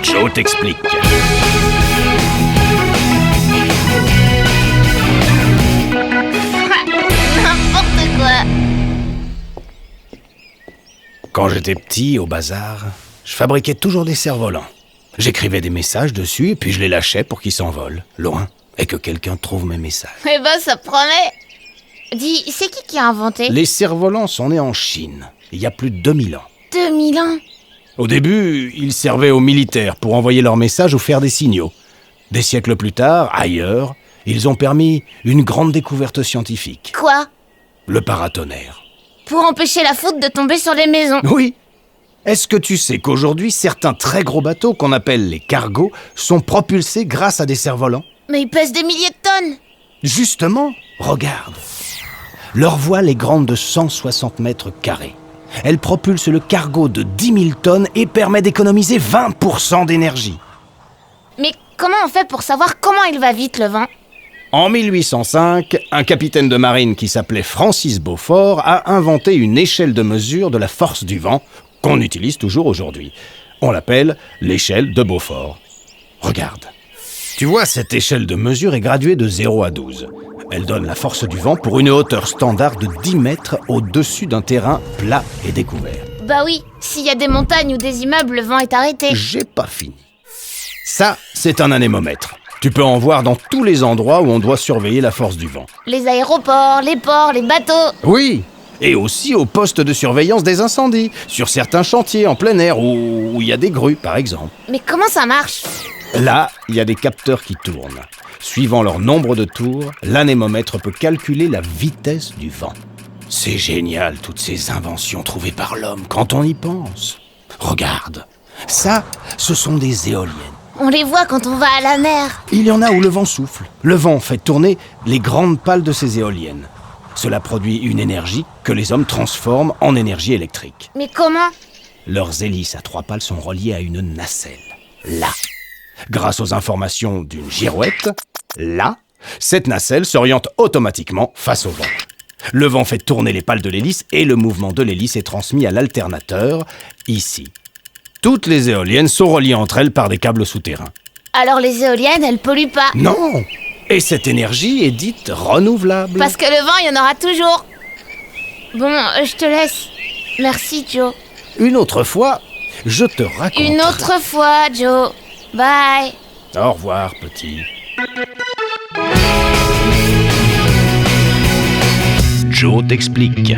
Joe t'explique. N'importe quoi. Quand j'étais petit, au bazar, je fabriquais toujours des cerfs-volants. J'écrivais des messages dessus et puis je les lâchais pour qu'ils s'envolent, loin, et que quelqu'un trouve mes messages. Eh ben, ça promet. Dis, c'est qui a inventé? Les cerfs-volants sont nés en Chine, il y a plus de 2000 ans. 2000 ans. Au début, ils servaient aux militaires pour envoyer leurs messages ou faire des signaux. Des siècles plus tard, ailleurs, ils ont permis une grande découverte scientifique. Quoi? Le paratonnerre. Pour empêcher la foudre de tomber sur les maisons. Oui. Est-ce que tu sais qu'aujourd'hui, certains très gros bateaux qu'on appelle les cargos sont propulsés grâce à des cerfs-volants? Mais ils pèsent des milliers de tonnes. Justement, regarde. Leur voile est grande de 160 mètres carrés. Elle propulse le cargo de 10 000 tonnes et permet d'économiser 20% d'énergie. Mais comment on fait pour savoir comment il va vite, le vent? En 1805, un capitaine de marine qui s'appelait Francis Beaufort a inventé une échelle de mesure de la force du vent qu'on utilise toujours aujourd'hui. On l'appelle l'échelle de Beaufort. Regarde. Tu vois, cette échelle de mesure est graduée de 0 à 12. Elle donne la force du vent pour une hauteur standard de 10 mètres au-dessus d'un terrain plat et découvert. Bah oui, s'il y a des montagnes ou des immeubles, le vent est arrêté. J'ai pas fini. Ça, c'est un anémomètre. Tu peux en voir dans tous les endroits où on doit surveiller la force du vent. Les aéroports, les ports, les bateaux. Oui, et aussi au poste de surveillance des incendies, sur certains chantiers en plein air où il y a des grues, par exemple. Mais comment ça marche? Là, il y a des capteurs qui tournent. Suivant leur nombre de tours, l'anémomètre peut calculer la vitesse du vent. C'est génial, toutes ces inventions trouvées par l'homme, quand on y pense. Regarde, ça, ce sont des éoliennes. On les voit quand on va à la mer. Il y en a où le vent souffle. Le vent fait tourner les grandes pales de ces éoliennes. Cela produit une énergie que les hommes transforment en énergie électrique. Mais comment? Leurs hélices à 3 pales sont reliées à une nacelle. Là. Grâce aux informations d'une girouette, là, cette nacelle s'oriente automatiquement face au vent. Le vent fait tourner les pales de l'hélice et le mouvement de l'hélice est transmis à l'alternateur, ici. Toutes les éoliennes sont reliées entre elles par des câbles souterrains. Alors les éoliennes, elles polluent pas. Non! Et cette énergie est dite renouvelable. Parce que le vent, il y en aura toujours. Bon, je te laisse. Merci, Joe. Une autre fois, je te raconterai. Une autre fois, Joe. Bye. Au revoir, petit. Joe t'explique.